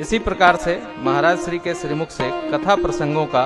इसी प्रकार से महाराज श्री के श्रीमुख से कथा प्रसंगों का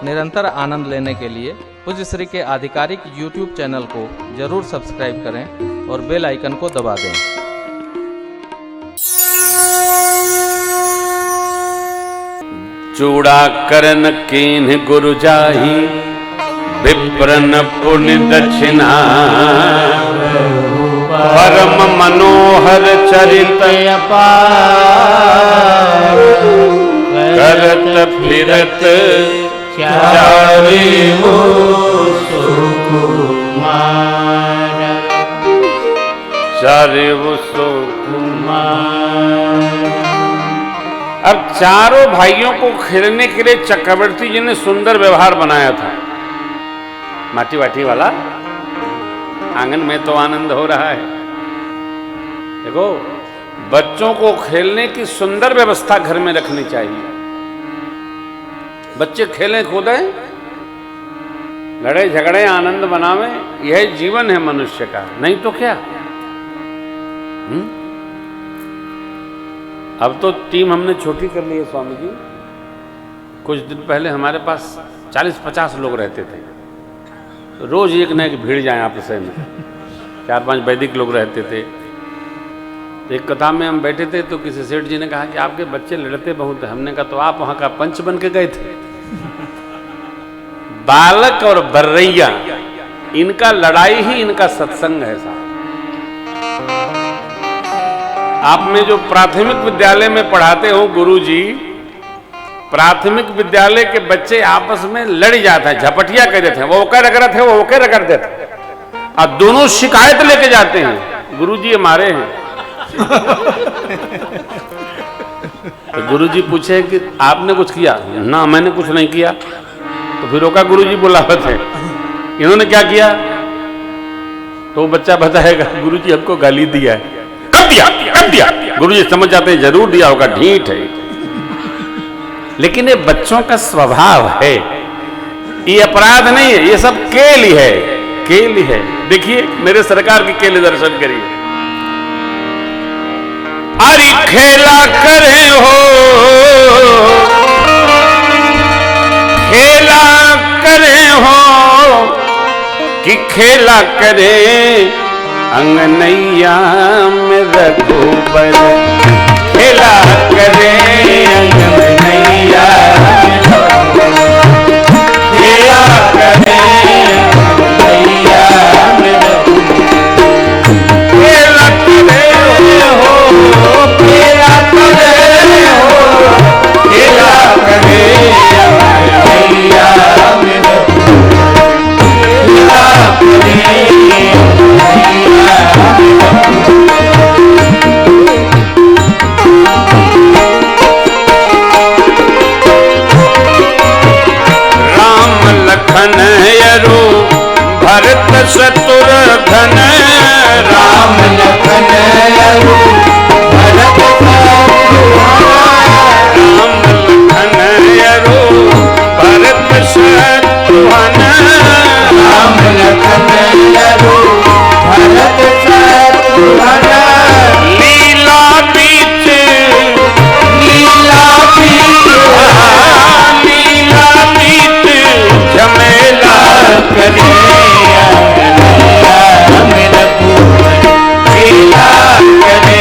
निरंतर आनंद लेने के लिए पूज्य श्री के आधिकारिक YouTube चैनल को जरूर सब्सक्राइब करें और बेल आइकन को दबा दें। चूड़ा करन कीन्ह गुरु जाहि, विप्रन पुण्य दक्षिणा। परम मनोहर चरित अपार, करत फिरत चारि सुकुमार। चारि सुकुमार। अब चारों भाइयों को खेलने के लिए चक्रवर्ती जी ने सुंदर व्यवहार बनाया था। माटी वाटी वाला आंगन में तो आनंद हो रहा है। देखो, बच्चों को खेलने की सुंदर व्यवस्था घर में रखनी चाहिए। बच्चे खेलें कूदें, लड़े झगड़े, आनंद मनावें, यह जीवन है मनुष्य का, नहीं तो क्या। अब तो टीम हमने छोटी कर ली है स्वामी जी। कुछ दिन पहले हमारे पास 40-50 लोग रहते थे, रोज एक न एक भीड़ जाए आपस में। 4-5 वैदिक लोग रहते थे। एक कथा में हम बैठे थे तो किसी सेठ जी ने कहा कि आपके बच्चे लड़ते बहुत है। हमने कहा तो आप वहां का पंच बन के गए थे। बालक और बर्रैया, इनका लड़ाई ही इनका सत्संग है साहब। आप में जो प्राथमिक विद्यालय में पढ़ाते हो गुरुजी, प्राथमिक विद्यालय के बच्चे आपस में लड़ जाते हैं, झपटिया कर देते हैं। वो ओके रगड़ते थे, वो ओके रगड़ देते, और दोनों शिकायत लेके जाते हैं, गुरुजी ये मारे हैं। तो गुरुजी पूछे कि आपने कुछ किया? ना, मैंने कुछ नहीं किया। तो फिर रोका, गुरुजी बुलावत है, इन्होंने क्या किया? तो बच्चा बताएगा गुरुजी हमको गाली दिया है। कब दिया? कब दिया? गुरुजी समझ जाते हैं जरूर दिया होगा, ढीठ है। लेकिन ये बच्चों का स्वभाव है, ये अपराध नहीं है, ये सब खेल ही है, खेल ही है। देखिए मेरे सरकार की खेल दर्शन करिए। अरे खेला करे हो, खेला करे हो कि खेला करे अंगनैया में रघुबर। खेला करे अंगनैया में रघुबर, खेला करे अंगनैया में रघुबर। खेला करे हो, खेला करे हो, खेला करे अंगनैया में रघुबर, खेला करे भरत शत्रुघ्न। राम लखन अरु भरत शत्रुघ्न। राम लखन अरु भरत शत्रुघ्न। लीला बीच, लीला बीच, लीला बीच झमेला करे अंगनैया में रघुबर। खेला करे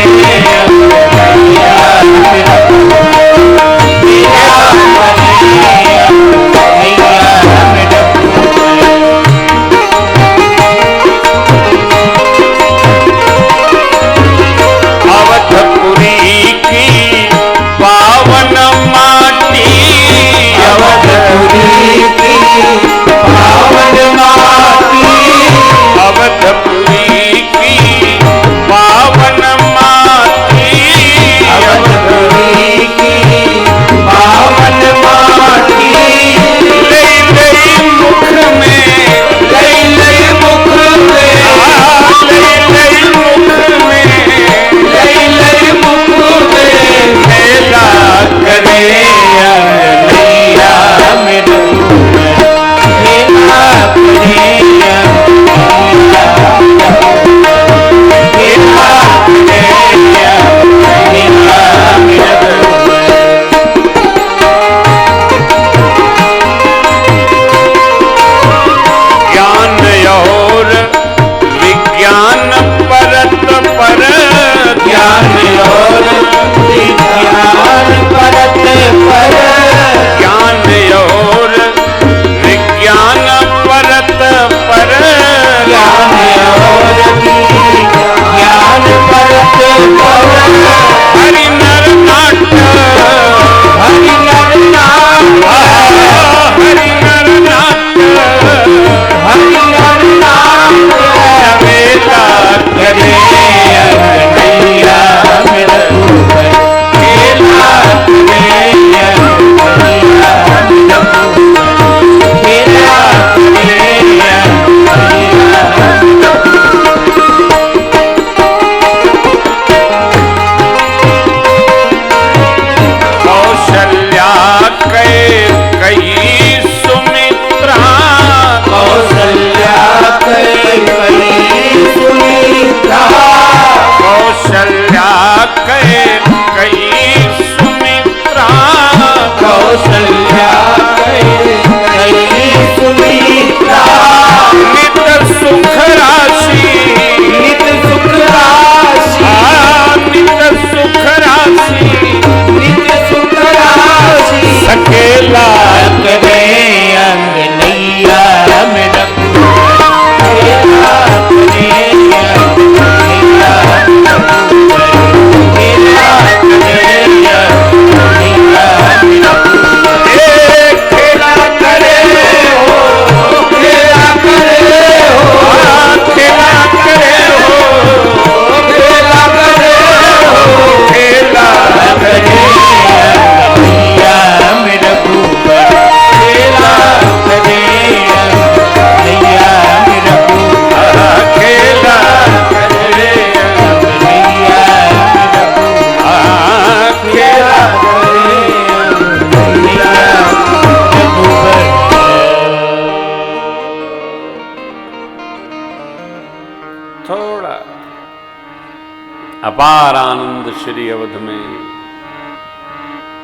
अपार आनंद श्री अवध में।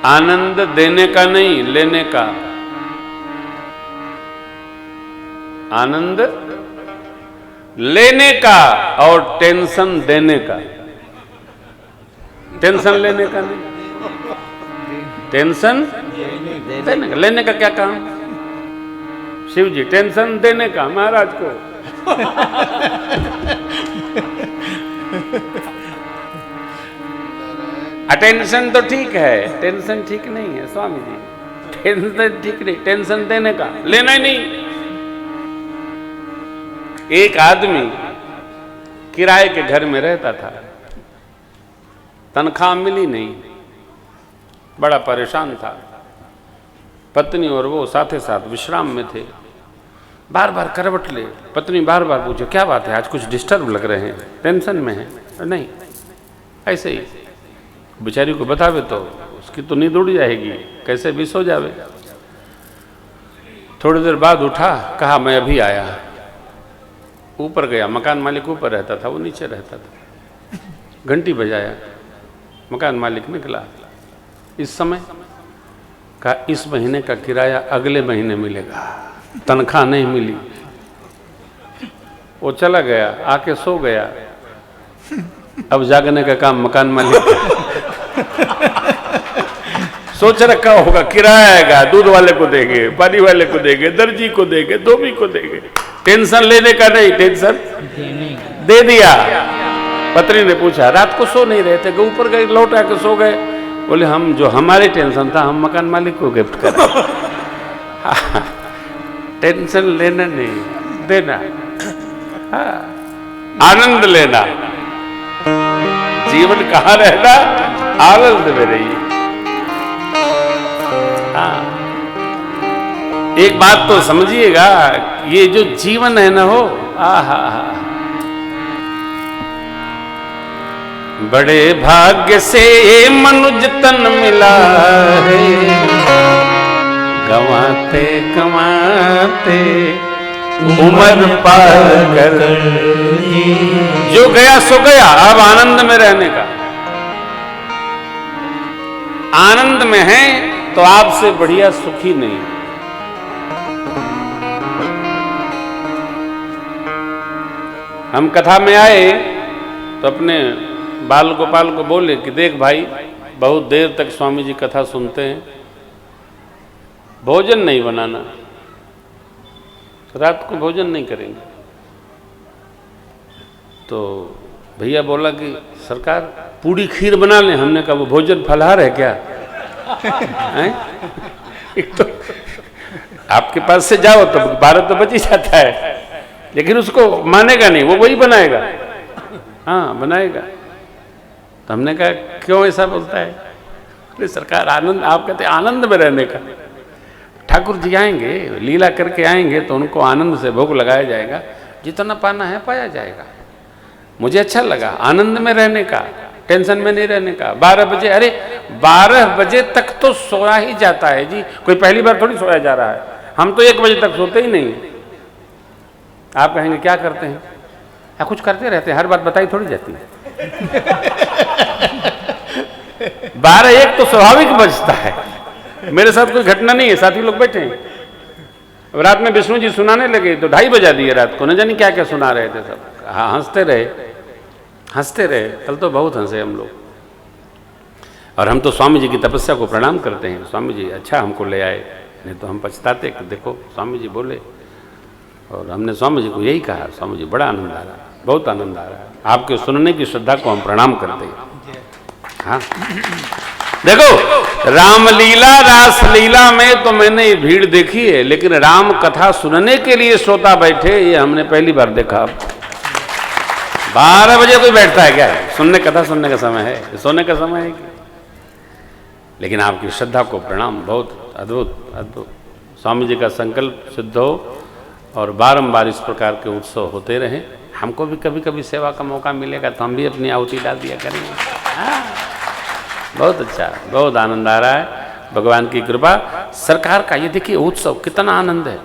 आनंद देने का नहीं, लेने का। आनंद लेने का और टेंशन देने का। टेंशन लेने का नहीं, टेंशन देने का। लेने का क्या काम? शिव जी टेंशन देने का महाराज को। अटेंशन तो ठीक है, टेंशन ठीक नहीं है स्वामी जी। टेंशन ठीक नहीं, टेंशन देने का, लेना ही नहीं। एक आदमी किराए के घर में रहता था, तनख्वाह मिली नहीं, बड़ा परेशान था। पत्नी और वो साथ ही साथ विश्राम में थे। बार बार करवट ले, पत्नी बार बार पूछे क्या बात है, आज कुछ डिस्टर्ब लग रहे हैं, टेंशन में है? नहीं, ऐसे ही। बेचारी को बतावे तो उसकी तो नींद उड़ जाएगी, कैसे भी सो जावे। थोड़ी देर बाद उठा, कहा मैं अभी आया। ऊपर गया, मकान मालिक ऊपर रहता था, वो नीचे रहता था। घंटी बजाया, मकान मालिक निकला। इस समय कहा इस महीने का किराया अगले महीने मिलेगा, तनख्वाह नहीं मिली। वो चला गया, आके सो गया। अब जागने का काम मकान मालिक सोच रखा होगा किराया आएगा, दूध वाले को देंगे, पानी वाले को देंगे, दर्जी को देंगे, धोबी को देंगे। टेंशन लेने का नहीं, टेंशन दे दिया। पत्नी ने पूछा रात को सो नहीं रहे थे, ऊपर गए, लौट आके सो गए। बोले हम जो हमारे टेंशन था हम मकान मालिक को गिफ्ट करें। टेंशन लेना नहीं, देना। हाँ, आनंद लेना। जीवन कहाँ रहना? आनंद में रहिए। हाँ, एक बात तो समझिएगा, ये जो जीवन है ना हो, आहा, बड़े भाग्य से मनुज तन मिला है, गंवाते गंवाते उम्र पार कर। जो गया सो गया, अब आनंद में रहने का। आनंद में है तो आपसे बढ़िया सुखी नहीं। हम कथा में आए तो अपने बाल गोपाल को बोले कि देख भाई, बहुत देर तक स्वामी जी कथा सुनते हैं, भोजन नहीं बनाना, रात को भोजन नहीं करेंगे। तो भैया बोला कि सरकार पूरी खीर बना लें। हमने कहा वो भोजन फलाहार है क्या? एक तो आपके पास से जाओ तो 12 तो बच ही जाता है, लेकिन उसको मानेगा नहीं, वो वही बनाएगा। हाँ बनाएगा। तो हमने कहा क्यों ऐसा बोलता है? अरे सरकार आनंद, आप कहते आनंद में रहने का। ठाकुर जी आएंगे, लीला करके आएंगे तो उनको आनंद से भोग लगाया जाएगा, जितना पाना है पाया जाएगा। मुझे अच्छा लगा आनंद में रहने का, टेंशन में नहीं रहने का। 12 बजे, अरे 12 बजे तक तो सोया ही जाता है जी, कोई पहली बार थोड़ी सोया जा रहा है। हम तो 1 बजे तक सोते ही नहीं। आप कहेंगे क्या करते हैं? या कुछ करते रहते हैं, हर बात बताई थोड़ी जाती है। 12-1 तो स्वाभाविक बजता है। मेरे साथ कोई घटना नहीं है, साथी लोग बैठे हैं। रात में विष्णु जी सुनाने लगे तो 2:30 बजा दिए रात को, न जानी क्या क्या सुना रहे थे सब। हाँ, हंसते रहे। कल तो बहुत हंसे हम लोग। और हम तो स्वामी जी की तपस्या को प्रणाम करते हैं। स्वामी जी अच्छा हमको ले आए, नहीं तो हम पछताते कि देखो स्वामी जी बोले। और हमने स्वामी जी को यही कहा, स्वामी जी बड़ा आनंद आ रहा है, बहुत आनंद आ रहा है। आपके सुनने की श्रद्धा को हम प्रणाम करते हैं। हाँ देखो, रामलीला रासलीला में तो मैंने ये भीड़ देखी है, लेकिन राम कथा सुनने के लिए श्रोता बैठे ये हमने पहली बार देखा। 12 बजे कोई बैठता है क्या? सुनने, कथा सुनने का समय है, सोने का समय है। लेकिन आपकी श्रद्धा को प्रणाम, बहुत अद्भुत अद्भुत। स्वामी जी का संकल्प सिद्ध हो और बारंबार इस प्रकार के उत्सव होते रहें। हमको भी कभी कभी सेवा का मौका मिलेगा तो हम भी अपनी आहुति डाल दिया करेंगे। बहुत अच्छा, बहुत आनंद आ रहा है, भगवान की कृपा। सरकार का ये देखिए उत्सव कितना आनंद है।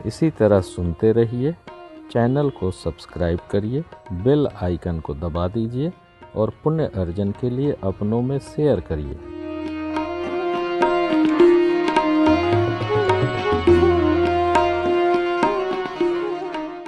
इसी तरह सुनते रहिए। चैनल को सब्सक्राइब करिए, बेल आइकन को दबा दीजिए और पुण्य अर्जन के लिए अपनों में शेयर करिए।